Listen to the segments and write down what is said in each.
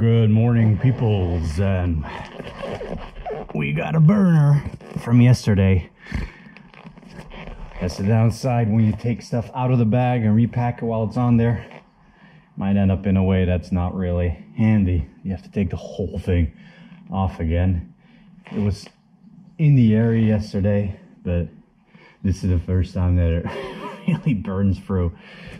Good morning, peoples, and we got a burner from yesterday. That's the downside when you take stuff out of the bag and repack it while it's on there. Might end up in a way that's not really handy. You have to take the whole thing off again. It was in the area yesterday, but this is the first time that it really burns through.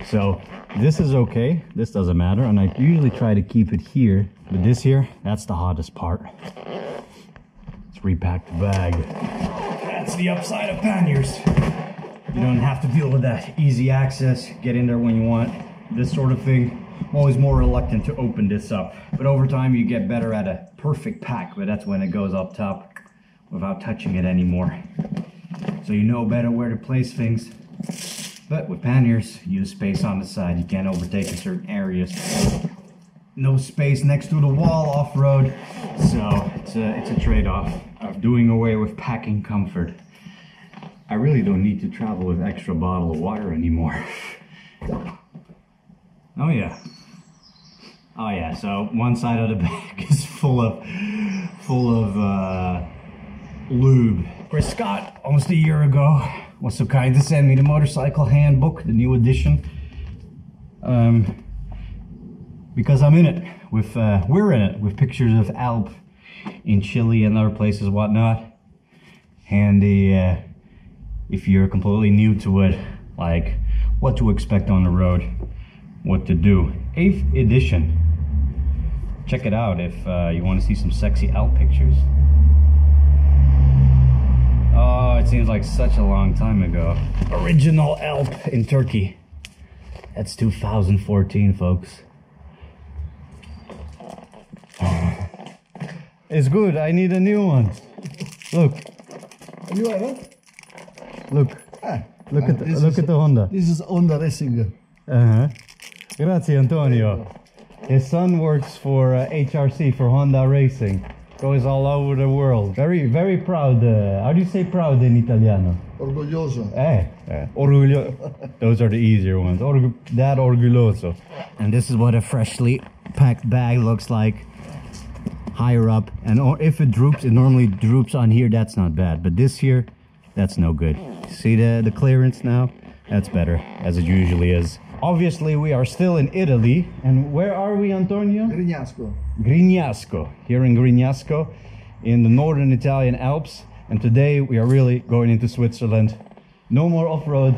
So this is okay, this doesn't matter, and I usually try to keep it here, but this here, that's the hottest part. Let's repack the bag. That's the upside of panniers. You don't have to deal with that. Easy access, get in there when you want, this sort of thing. I'm always more reluctant to open this up, but over time you get better at a perfect pack, but that's when it goes up top without touching it anymore. So you know better where to place things. But with panniers, use space on the side. You can't overtake in certain areas. No space next to the wall off-road, so it's a trade-off of doing away with packing comfort. I really don't need to travel with extra bottle of water anymore. Oh yeah. Oh yeah, so one side of the bag is full of lube. Chris Scott, almost a year ago, was so kind to send me the motorcycle handbook, the new edition. Because I'm in it with, we're in it with pictures of Alp in Chile and other places, whatnot. Handy if you're completely new to it, like what to expect on the road, what to do. 8th edition. Check it out if you want to see some sexy Alp pictures. Oh, it seems like such a long time ago. Original Alp in Turkey. That's 2014, folks. It's good, I need a new one. Look. A new one? Look. Look at the Honda. This is Honda Racing. Grazie, Antonio. His son works for HRC, for Honda Racing. Goes all over the world. Very, very proud. How do you say proud in Italiano? Orgoglioso. Orgoglioso. Those are the easier ones. That orgulloso. And this is what a freshly packed bag looks like. Higher up. And if it droops, it normally droops on here. That's not bad. But this here, that's no good. See the clearance now? That's better, as it usually is. Obviously, we are still in Italy. And where are we, Antonio? Grignasco. Grignasco. Here in Grignasco, in the northern Italian Alps. And today we are really going into Switzerland. No more off-road.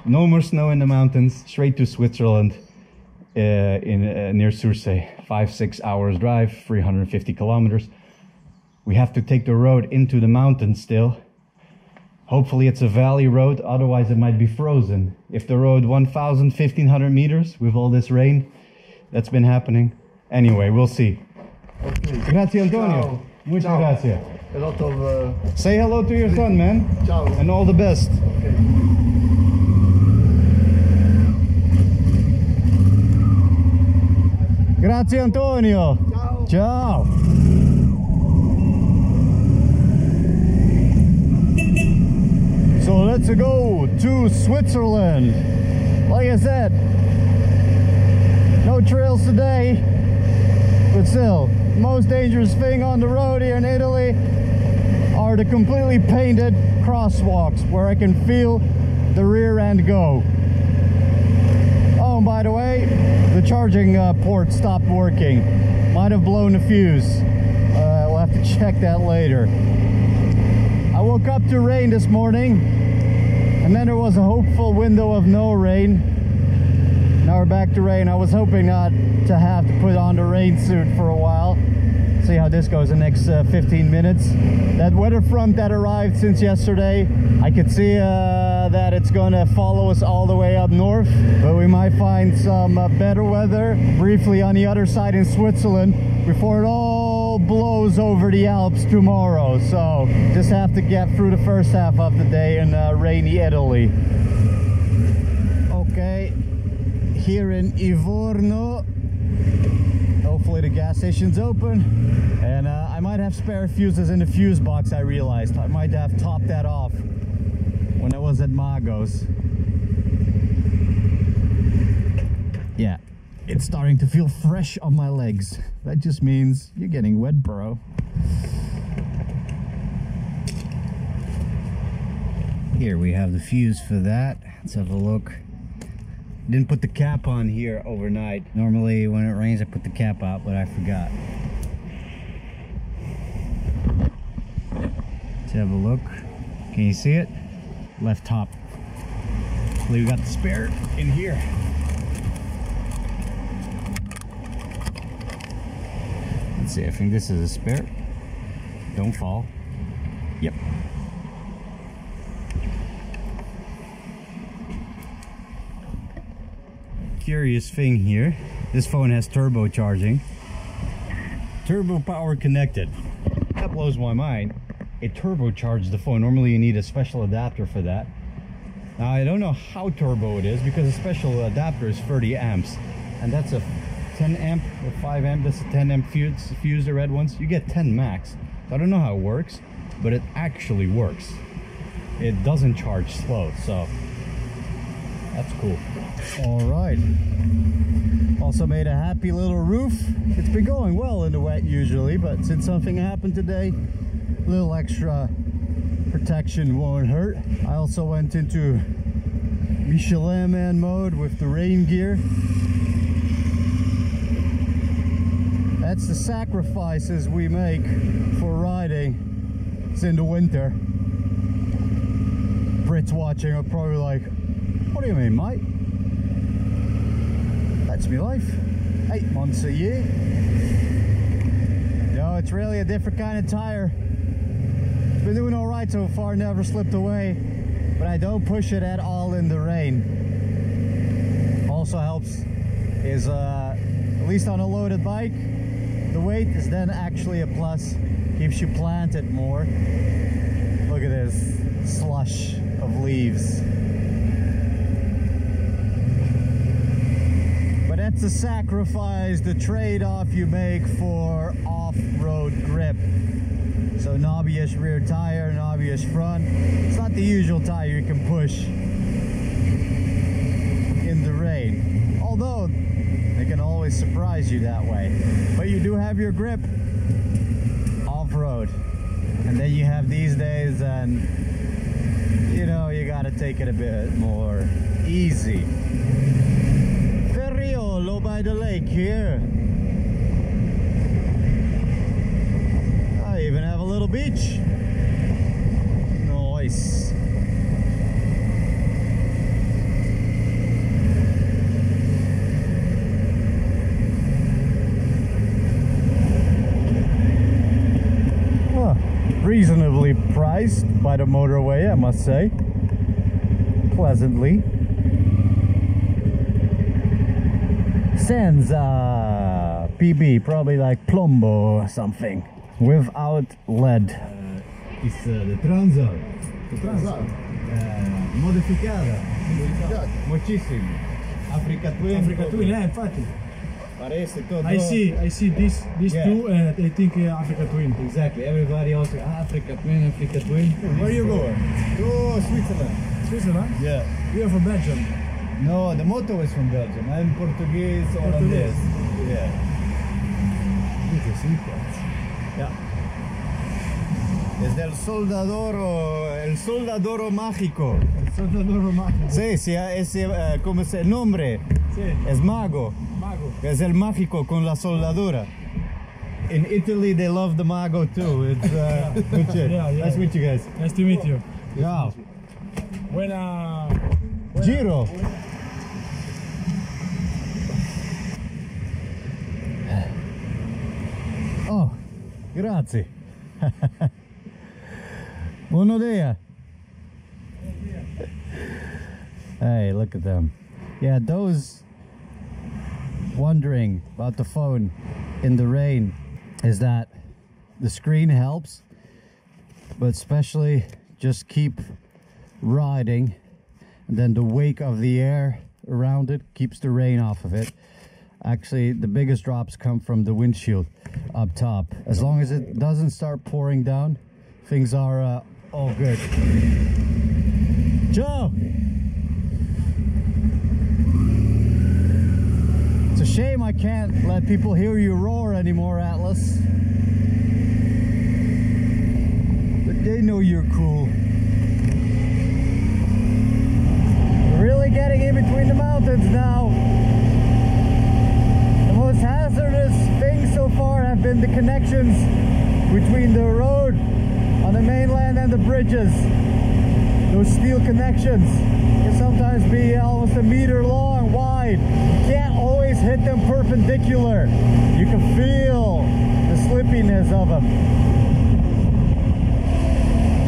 No more snow in the mountains. Straight to Switzerland near Sursee. 5-6 hours drive, 350 kilometers. We have to take the road into the mountains still. Hopefully it's a valley road, otherwise it might be frozen. If the road 1,000-1,500 meters with all this rain that's been happening. Anyway, we'll see. Okay. Grazie, Antonio. Ciao. Muchas Ciao. gracias. A lot of... Say hello to your son, man. Ciao. And all the best. Okay. Grazie, Antonio. Ciao. Ciao. So let's go to Switzerland. Like I said, no trails today, but still, most dangerous thing on the road here in Italy are the completely painted crosswalks where I can feel the rear end go. Oh, and by the way, the charging port stopped working. Might have blown the fuse. We'll have to check that later. I woke up to rain this morning, and then there was a hopeful window of no rain. Now we're back to rain. I was hoping not to have to put on the rain suit for a while. See how this goes the next 15 minutes. That weather front that arrived since yesterday, I could see that it's gonna follow us all the way up north, but we might find some better weather briefly on the other side in Switzerland before it all blows over the Alps tomorrow. So just have to get through the first half of the day in rainy Italy. Okay, here in Livorno, hopefully the gas station's open, and I might have spare fuses in the fuse box. I realized I might have topped that off when I was at Magos. Yeah, it's starting to feel fresh on my legs. That just means you're getting wet, bro. Here we have the fuse for that. Let's have a look. Didn't put the cap on here overnight. Normally when it rains I put the cap out, but I forgot. Let's have a look. Can you see it? Left top. I believe we got the spare in here. Let's see, I think this is a spare. Don't fall. Yep. Curious thing here, this phone has turbo charging. Turbo power connected. That blows my mind. It turbocharged the phone. Normally you need a special adapter for that. Now I don't know how turbo it is because a special adapter is 30 amps. And that's a 10 amp or 5 amp, that's a 10 amp fuse, the red ones. You get 10 max. So I don't know how it works, but it actually works. It doesn't charge slow, so that's cool. All right. Also made a happy little roof. It's been going well in the wet usually, but since something happened today, a little extra protection won't hurt. I also went into Michelin man mode with the rain gear. That's the sacrifices we make for riding. It's in the winter. Brits watching are probably like, what do you mean, mate? That's me life. 8 months a year. No, it's really a different kind of tire. It's been doing all right so far, never slipped away, but I don't push it at all in the rain. Also helps is, at least on a loaded bike, the weight is then actually a plus. Keeps you planted more. Look at this slush of leaves. But that's a sacrifice, the trade-off you make for off-road grip. So knobbyish rear tire, knobbyish front. It's not the usual tire you can push in the rain. Although they can always surprise you that way. But you do have your grip off-road. And then you have these days, and you know, you gotta take it a bit more easy. Ferriolo by the lake here. I even have a little beach. Nice. Reasonably priced by the motorway, I must say. Pleasantly. Senza PB, probably like Plombo or something. Without lead. It's the Transal. The Transal. Modificata. Muchísimo. Africa Twin. Africa Twin, infatti. Parece todo. I see these Yeah. two, and I think Africa Twin. Exactly. Everybody also Africa Twin, Africa Twin. Where you going? To Switzerland. Switzerland? Yeah. We are from Belgium. No, the Mota is from Belgium. I'm Portuguese, Hollandaise. Yeah. Yeah. Es del soldadoro, el soldadoro mágico. Soldadoro mágico. Sí, sí, ese, ¿cómo es el nombre? Sí. Es mago. Mago. Es el mágico con la soldadura. In Italy, they love the mago too. It's good shit. Yeah, yeah. Nice to meet you guys. Nice to meet you. Yeah. Buena. Giro. Oh, grazie. Buenos dia. Hey, look at them. Yeah, those wondering about the phone in the rain is that the screen helps, but especially just keep riding, and then the wake of the air around it keeps the rain off of it. Actually, the biggest drops come from the windshield up top. As long as it doesn't start pouring down, things are all good. Ciao! It's a shame I can't let people hear you roar anymore, Atlas. But they know you're cool. We're really getting in between the mountains now. The most hazardous thing so far have been the connections between the road on the mainland and the bridges. Those steel connections can sometimes be almost a meter long, wide. You can't always hit them perpendicular. You can feel the slippiness of them.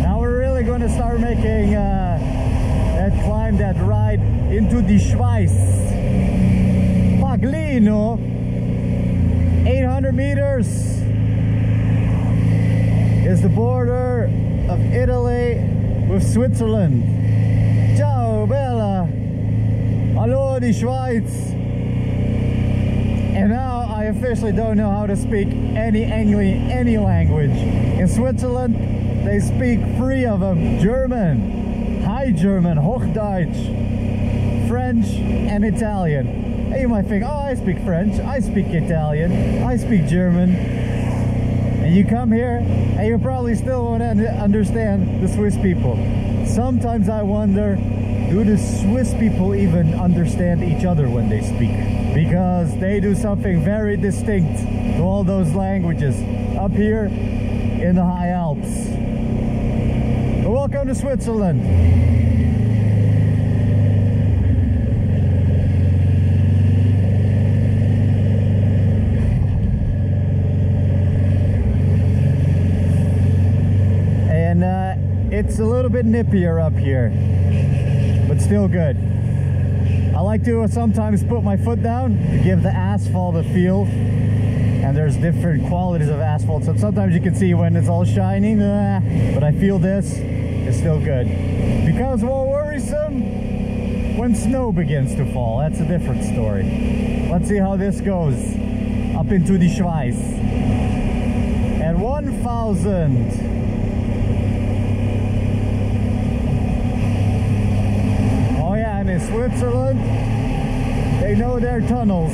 Now we're really going to start making that climb, that ride into the Schweiz. Paglino, 800 meters is the border of Italy with Switzerland. Ciao bella, hallo die Schweiz. And now I officially don't know how to speak any language. In Switzerland they speak 3 of them: German, High German, Hochdeutsch, French and Italian. And you might think, oh, I speak French, I speak Italian, I speak German. And you come here and you probably still won't understand the Swiss people. Sometimes I wonder, do the Swiss people even understand each other when they speak? Because they do something very distinct to all those languages up here in the high Alps. But welcome to Switzerland. It's a little bit nippier up here, but still good. I like to sometimes put my foot down to give the asphalt a feel. And there's different qualities of asphalt. So sometimes you can see when it's all shiny, but I feel this, it's still good. Becomes more worrisome when snow begins to fall. That's a different story. Let's see how this goes up into the Schweiz. At 1,000. In Switzerland, they know their tunnels.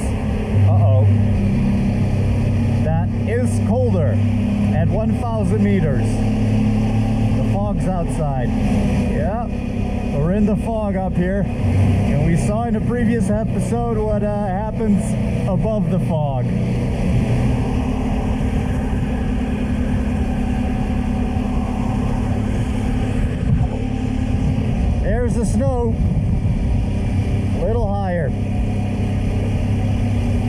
Uh-oh. That is colder at 1,000 meters. The fog's outside. Yeah, we're in the fog up here. And we saw in the previous episode what happens above the fog. There's the snow. Little higher.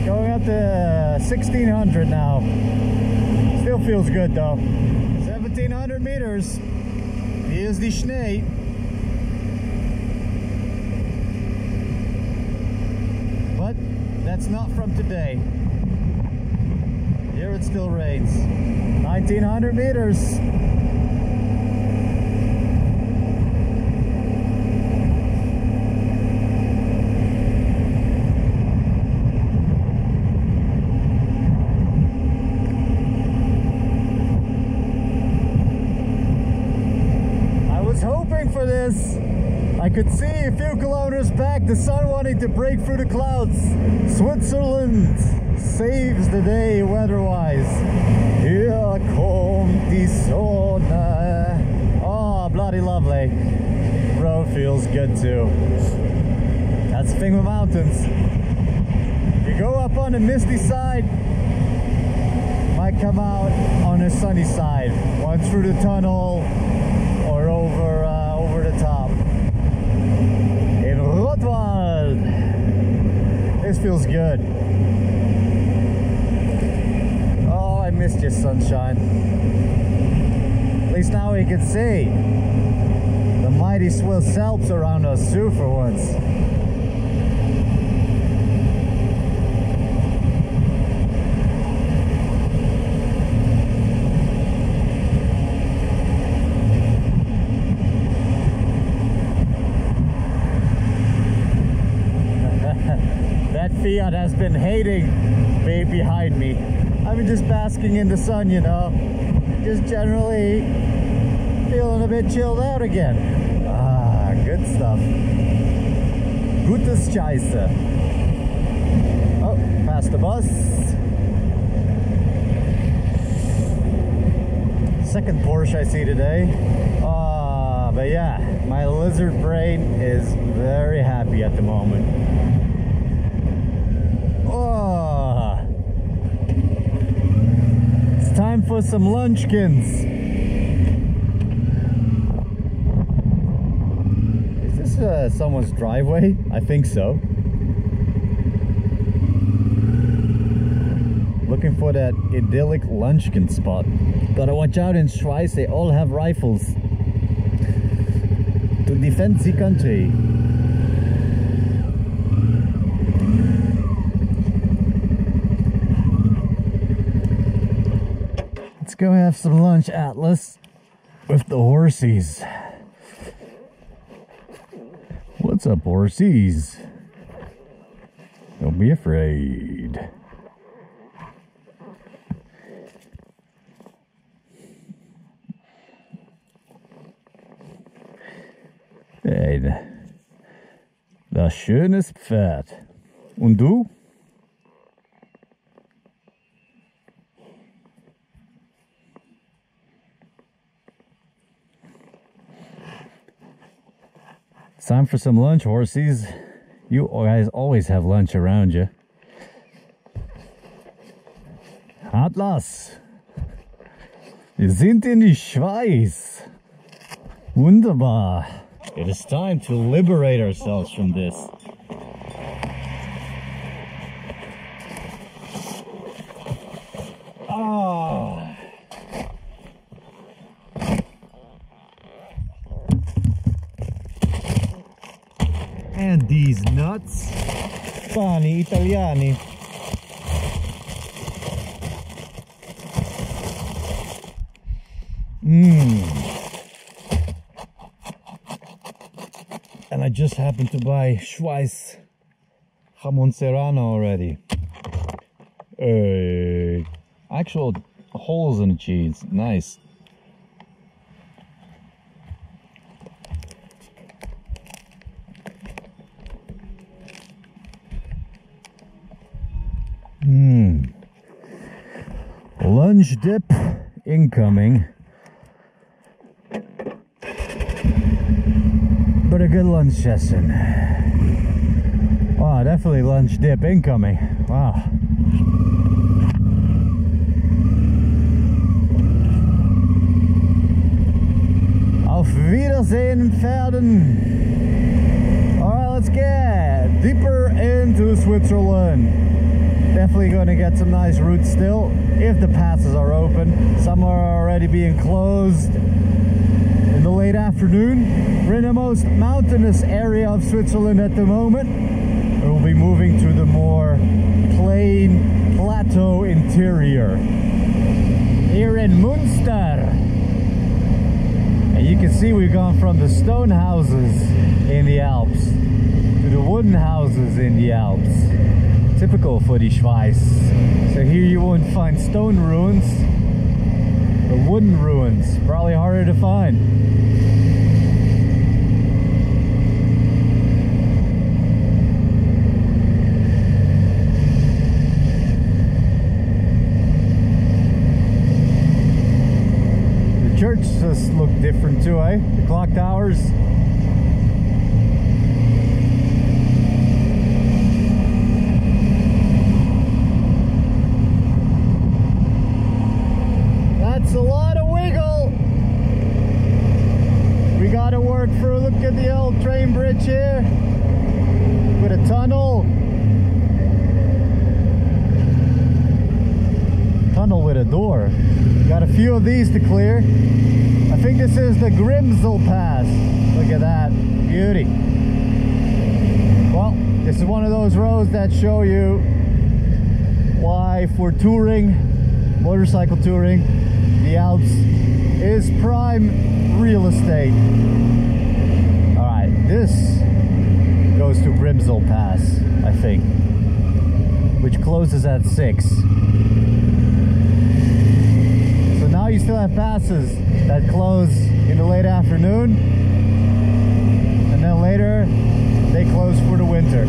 Going up to 1,600 now. Still feels good though. 1,700 meters. Here's the Schnee. But that's not from today. Here it still rains. 1,900 meters. For this, I could see a few kilometers back the sun wanting to break through the clouds. Switzerland saves the day weather-wise. Here kommt die Sonne. Oh, bloody lovely. Road feels good too. That's the thing with mountains. You go up on the misty side, might come out on the sunny side. One through the tunnel or over the top. In Rotwald. This feels good. Oh, I missed your sunshine. At least now we can see the mighty Swiss Alps around us too for once. Fiat has been hating way behind me. I'm just basking in the sun, you know. Just generally feeling a bit chilled out again. Ah, good stuff. Gutes Scheiße. Oh, past the bus. Second Porsche I see today. But yeah, my lizard brain is very happy at the moment. It's time for some lunchkins. Is this someone's driveway? I think so. Looking for that idyllic lunchkin spot. Gotta watch out in Swiss, they all have rifles to defend the country. Let's go have some lunch, Atlas, with the horsies. What's up, horsies? Don't be afraid. Hey, das schönes Pferd. Und du? It's time for some lunch, horsies. You guys always have lunch around you. Atlas, wir sind in die Schweiz. Wunderbar. It is time to liberate ourselves from this. Ah. And these nuts. Pani Italiani. And I just happened to buy Swiss jamon serrano already. Actual holes in the cheese. Nice. Lunch dip incoming. But a good lunch session. Wow, definitely lunch dip incoming. Wow. Auf Wiedersehen, Pferden. Alright, let's get deeper into Switzerland. Definitely going to get some nice routes still, if the passes are open. Some are already being closed. In the late afternoon, we're in the most mountainous area of Switzerland at the moment. We'll be moving to the more plain plateau interior here in Münster. And you can see we've gone from the stone houses in the Alps to the wooden houses in the Alps. Typical for the Schweiz. So here you won't find stone ruins, but wooden ruins. Probably harder to find. The church just look different too, eh? The clock towers. That's a lot of wiggle. We gotta work for a look at the old train bridge here with a tunnel. Tunnel with a door. Got a few of these to clear. I think this is the Grimsel Pass. Look at that. Beauty. Well, this is one of those roads that show you why for touring, motorcycle touring, the Alps is prime real estate. Alright, this goes to Grimsel Pass, I think, which closes at 6. So now you still have passes that close in the late afternoon, and then later they close for the winter.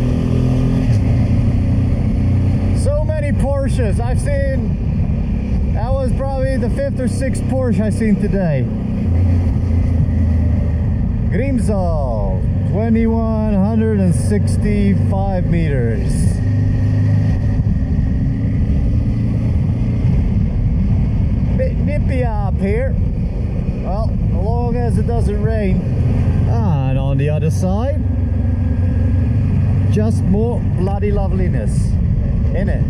So many Porsches. I've seen, that was probably the 5th or 6th Porsche I've seen today. Grimsel, 2,165 meters. Bit nippy up here. Well, as long as it doesn't rain. And on the other side, just more bloody loveliness in it.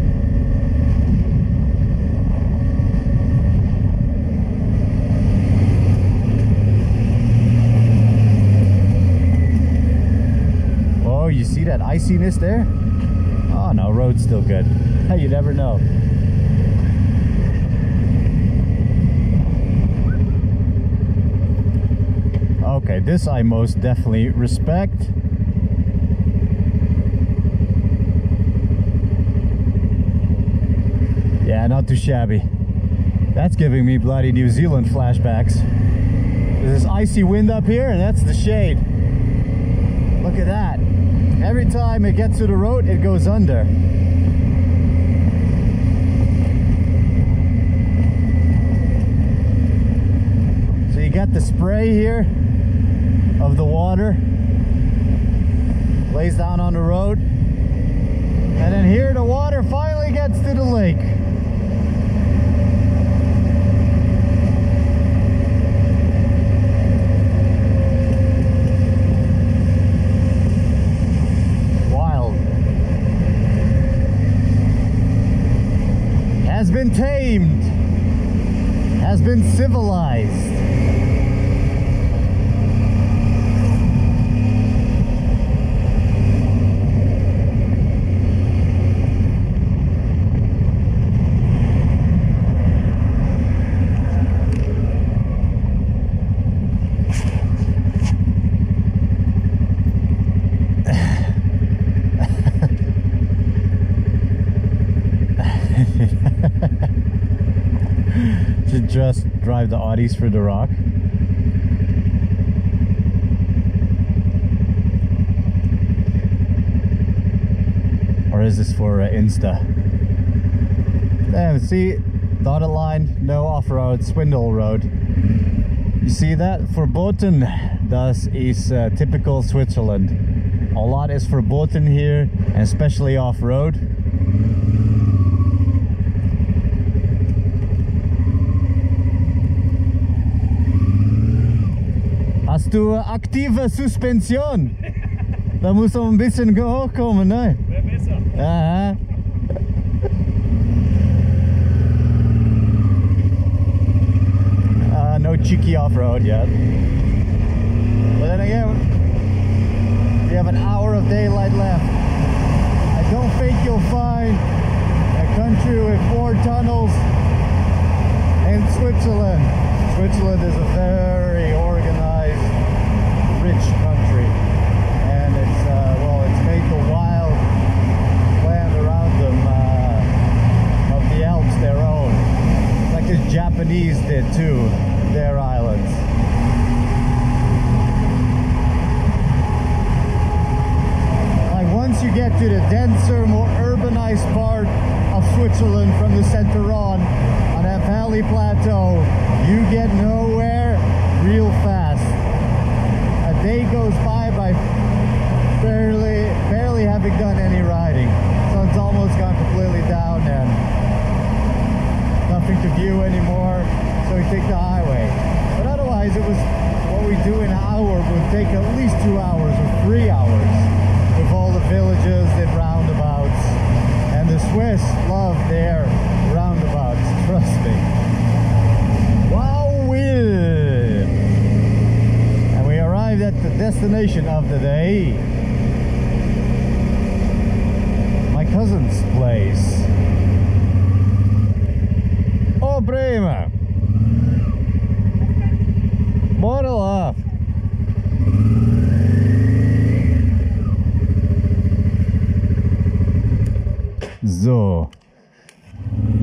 Oh, you see that iciness there? Oh no, road's still good. Hey, you never know. Okay, this I most definitely respect. Yeah, not too shabby. That's giving me bloody New Zealand flashbacks. There's this icy wind up here, and that's the shade. Look at that. Every time it gets to the road, it goes under. So you got the spray here of the water, lays down on the road, and then here the water finally gets to the lake. Wild. Has been tamed, has been civilized. Should just drive the Audis for the rock. Or is this for Insta? There, see, dotted line, no off-road, Swindle Road. You see that? Verboten, das is typical Switzerland. A lot is verboten here, and especially off-road. Hast du aktive Suspension? Da muss noch ein bisschen hochkommen, ne? Wäre besser. Aha. No cheeky off-road yet. But then again, we have an hour of daylight left. I don't think you'll find a country with 4 tunnels in Switzerland. Switzerland is a very organized, rich country, and it's well, it's made the wild land around them of the Alps their own, like the Japanese did too, their islands. Like once you get to the denser, more urbanized part of Switzerland from the center on that valley plateau, you get nowhere real fast. A day goes by barely having done any riding. Sun's almost gone completely down and nothing to view anymore, so we take the highway. But otherwise, it was what we do in an hour would take at least 2 hours or 3 hours with all the villages and roundabouts. And the Swiss love their roundabouts, trust me. Wow! And we arrived at the destination of the day. My cousin's place. Oh, prima! Bora lá! So.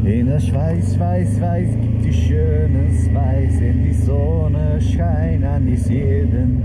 In der Schweiz, weiß, weiß gibt die schönes Weiß, in die Sonne scheint an ist jeden